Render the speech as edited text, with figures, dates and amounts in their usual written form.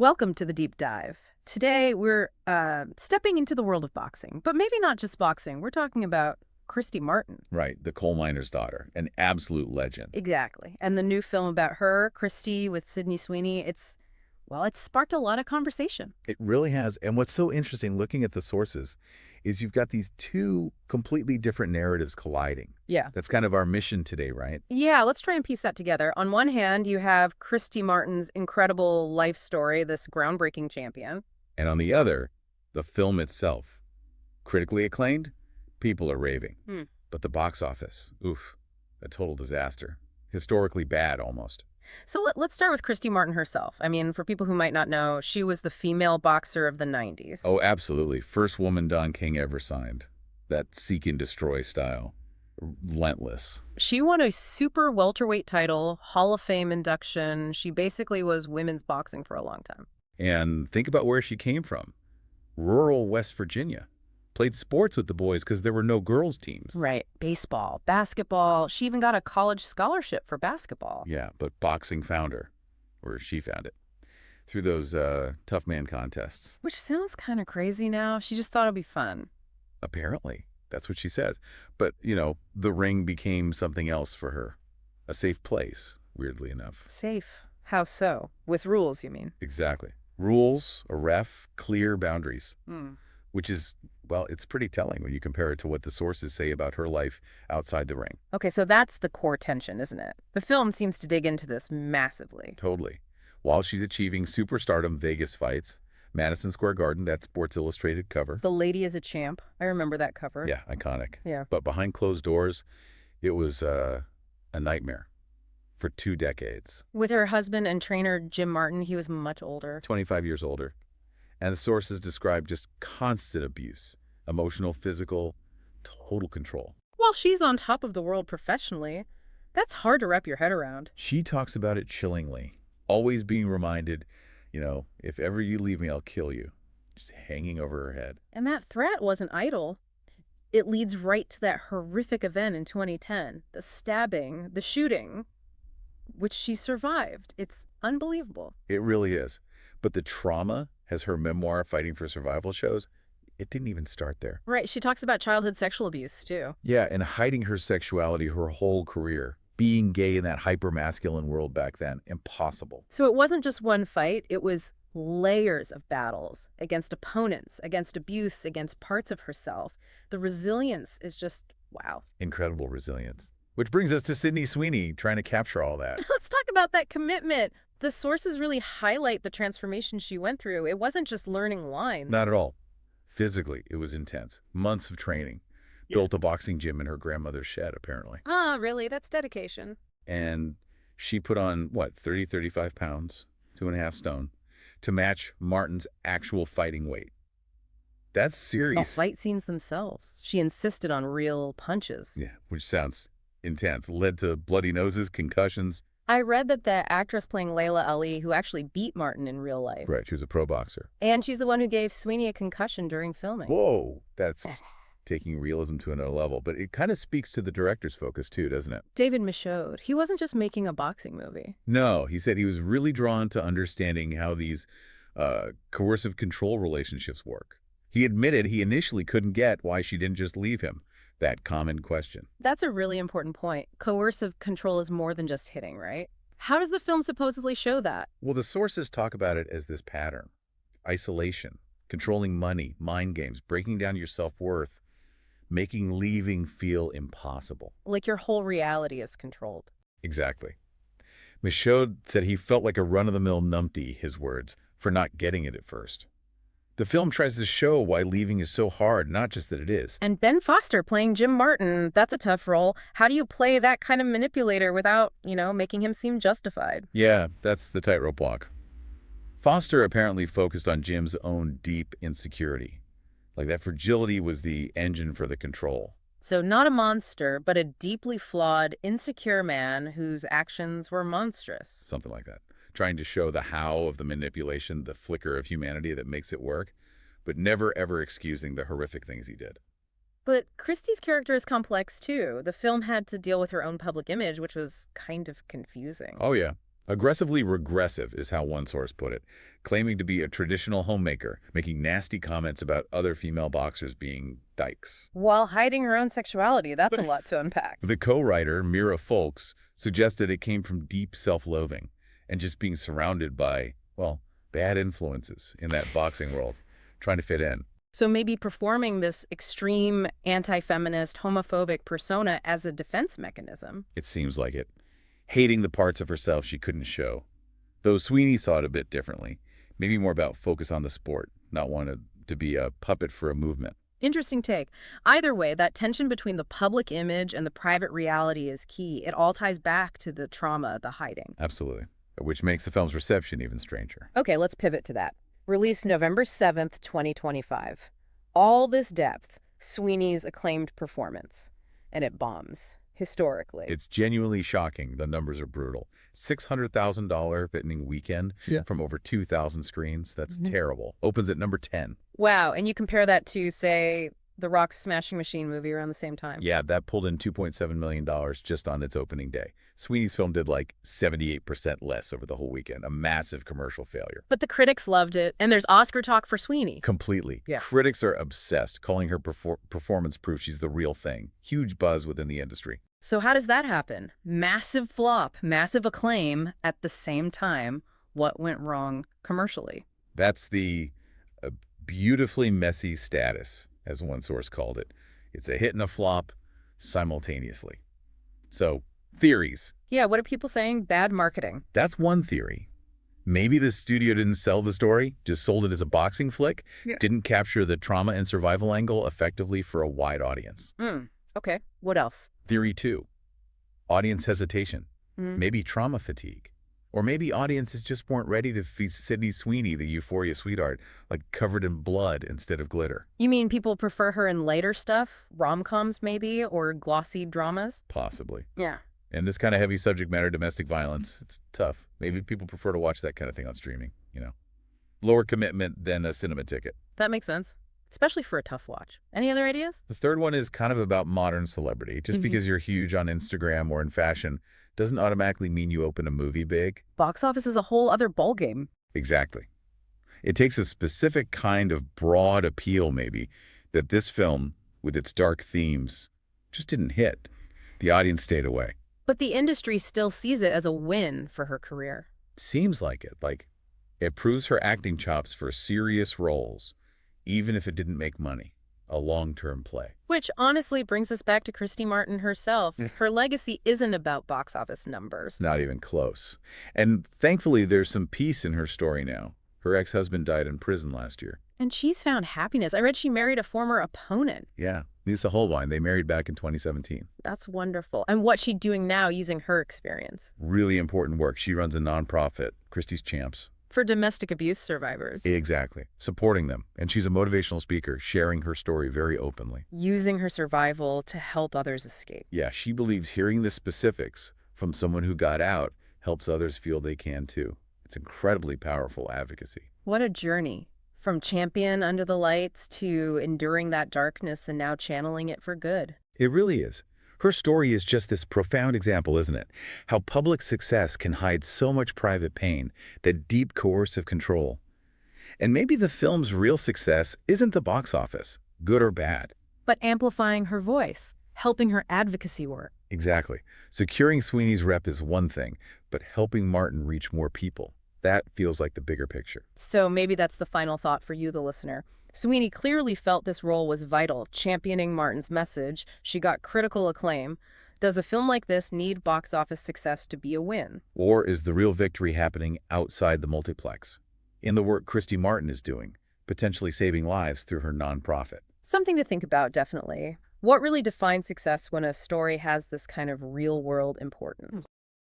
Welcome to the deep dive. Today we're stepping into the world of boxing, but maybe not just boxing. We're talking about Christy Martin. Right, the coal miner's daughter, an absolute legend. Exactly. And the new film about her, Christy with Sweeney, it's sparked a lot of conversation. It really has. And what's so interesting looking at the sources is you've got these two completely different narratives colliding. Yeah. That's kind of our mission today, right? Yeah, let's try and piece that together. On one hand, you have Christy Martin's incredible life story, this groundbreaking champion. And on the other, the film itself. Critically acclaimed, people are raving. But the box office, oof, a total disaster. Historically bad, almost. So let's start with Christy Martin herself. I mean, for people who might not know, she was the female boxer of the 90s. Oh, absolutely. First woman Don King ever signed. That seek and destroy style. Relentless. She won a super welterweight title, Hall of Fame induction. She basically was women's boxing for a long time. And think about where she came from. Rural West Virginia. Played sports with the boys because there were no girls' teams. Right. Baseball, basketball. She even got a college scholarship for basketball. Yeah, but boxing found her, or she found it, through those tough man contests. Which sounds kind of crazy now. She just thought it'd be fun. Apparently. That's what she says. But, you know, the ring became something else for her. A safe place, weirdly enough. Safe? How so? With rules, you mean? Exactly. Rules, a ref, clear boundaries. Which is, well, it's pretty telling when you compare it to what the sources say about her life outside the ring. Okay, so that's the core tension, isn't it? The film seems to dig into this massively. Totally. While she's achieving superstardom Vegas fights, Madison Square Garden, that Sports Illustrated cover. The Lady is a Champ. I remember that cover. Yeah, iconic. Yeah. But behind closed doors, it was a nightmare for 2 decades. With her husband and trainer, Jim Martin, he was much older. 25 years older. And the sources describe just constant abuse, emotional, physical, total control. Well, she's on top of the world professionally. That's hard to wrap your head around. She talks about it chillingly, always being reminded, you know, if ever you leave me, I'll kill you. Just hanging over her head. And that threat wasn't idle. It leads right to that horrific event in 2010, the stabbing, the shooting, which she survived. It's unbelievable. It really is. But the trauma, as her memoir, Fighting for Survival, shows, it didn't even start there. Right. She talks about childhood sexual abuse, too. Yeah, and hiding her sexuality her whole career. Being gay in that hyper-masculine world back then, impossible. So it wasn't just one fight. It was layers of battles against opponents, against abuse, against parts of herself. The resilience is just, wow. Incredible resilience. Which brings us to Sweeney trying to capture all that. Let's talk about that commitment. The sources really highlight the transformation she went through. It wasn't just learning lines. Not at all. Physically, it was intense. Months of training. Yeah. Built a boxing gym in her grandmother's shed, apparently. Ah, really? That's dedication. And she put on, what, 30, 35 pounds, 2.5 stone, to match Martin's actual fighting weight. That's serious. The fight scenes themselves. She insisted on real punches. Yeah, which sounds intense. Led to bloody noses, concussions. I read that the actress playing Layla Ali, who actually beat Martin in real life. Right, she was a pro boxer. And she's the one who gave Sweeney a concussion during filming. Whoa, that's taking realism to another level. But it kind of speaks to the director's focus too, doesn't it? David Michôd. He wasn't just making a boxing movie. No, he said he was really drawn to understanding how these coercive control relationships work. He admitted he initially couldn't get why she didn't just leave him. That common question. That's a really important point. Coercive control is more than just hitting, right? How does the film supposedly show that? Well, the sources talk about it as this pattern. Isolation, controlling money, mind games, breaking down your self-worth, making leaving feel impossible. Like your whole reality is controlled. Exactly. Michôd said he felt like a run-of-the-mill numpty, his words, for not getting it at first. The film tries to show why leaving is so hard, not just that it is. And Ben Foster playing Jim Martin, that's a tough role. How do you play that kind of manipulator without, making him seem justified? Yeah, that's the tightrope walk. Foster apparently focused on Jim's own deep insecurity. Like that fragility was the engine for the control. So not a monster, but a deeply flawed, insecure man whose actions were monstrous. Something like that. Trying to show the how of the manipulation, the flicker of humanity that makes it work, but never ever excusing the horrific things he did. But Christy's character is complex too. The film had to deal with her own public image, which was kind of confusing. Oh yeah, Aggressively regressive is how one source put it, claiming to be a traditional homemaker, making nasty comments about other female boxers being dykes. While hiding her own sexuality, that's a lot to unpack. The co-writer, Mira Folks, suggested it came from deep self-loathing and just being surrounded by, well, bad influences in that boxing world, trying to fit in. So maybe performing this extreme anti-feminist, homophobic persona as a defense mechanism. It seems like it. Hating the parts of herself she couldn't show. Though Sweeney saw it a bit differently. Maybe more about focus on the sport, not wanted to be a puppet for a movement. Interesting take. Either way, that tension between the public image and the private reality is key. It all ties back to the trauma, the hiding. Absolutely. Which makes the film's reception even stranger. Okay, let's pivot to that. Released November 7th, 2025. All this depth, Sweeney's acclaimed performance. And it bombs, historically. It's genuinely shocking. The numbers are brutal. $600,000 opening weekend from over 2,000 screens. That's terrible. Opens at number 10. Wow, and you compare that to, say, The Rock's Smashing Machine movie around the same time. Yeah, that pulled in $2.7 million just on its opening day. Sweeney's film did like 78% less over the whole weekend. A massive commercial failure. But the critics loved it, and there's Oscar talk for Sweeney. Completely. Yeah. Critics are obsessed, calling her performance proof she's the real thing. Huge buzz within the industry. So how does that happen? Massive flop, massive acclaim at the same time. What went wrong commercially? That's the beautifully messy status, as one source called it. It's a hit and a flop simultaneously. So, theories. Yeah, what are people saying? Bad marketing. That's one theory. Maybe the studio didn't sell the story, just sold it as a boxing flick, didn't capture the trauma and survival angle effectively for a wide audience. Okay, what else? Theory 2, audience hesitation, maybe trauma fatigue. Or maybe audiences just weren't ready to see Sydney Sweeney, the euphoria sweetheart, like covered in blood instead of glitter. You mean people prefer her in lighter stuff? Rom-coms maybe? Or glossy dramas? Possibly. Yeah. And this kind of heavy subject matter, domestic violence, it's tough. Maybe people prefer to watch that kind of thing on streaming, you know. Lower commitment than a cinema ticket. That makes sense. Especially for a tough watch. Any other ideas? The third one is kind of about modern celebrity. Just because you're huge on Instagram or in fashion doesn't automatically mean you open a movie big. Box office is a whole other ballgame. Exactly. It takes a specific kind of broad appeal, maybe, that this film, with its dark themes, just didn't hit. The audience stayed away. But the industry still sees it as a win for her career. Seems like it. Like, it proves her acting chops for serious roles, even if it didn't make money. A long-term play. Which honestly brings us back to Christy Martin herself. Her legacy isn't about box office numbers. Not even close. And thankfully, there's some peace in her story now. Her ex-husband died in prison last year. And she's found happiness. I read she married a former opponent. Yeah, Lisa Holbein. They married back in 2017. That's wonderful. And what's she doing now using her experience? Really important work. She runs a nonprofit, Christy's Champs. For domestic abuse survivors. Exactly. Supporting them. And she's a motivational speaker, sharing her story very openly. Using her survival to help others escape. Yeah, she believes hearing the specifics from someone who got out helps others feel they can too. It's incredibly powerful advocacy. What a journey. From champion under the lights to enduring that darkness and now channeling it for good. It really is. Her story is just this profound example, isn't it? How public success can hide so much private pain, that deep coercive control. And maybe the film's real success isn't the box office, good or bad. But amplifying her voice, helping her advocacy work. Exactly. Securing Sweeney's rep is one thing, but helping Martin reach more people, that feels like the bigger picture. So maybe that's the final thought for you, the listener. Sweeney clearly felt this role was vital, championing Martin's message. She got critical acclaim. Does a film like this need box office success to be a win? Or is the real victory happening outside the multiplex, in the work Christy Martin is doing, potentially saving lives through her nonprofit? Something to think about, definitely. What really defines success when a story has this kind of real-world importance?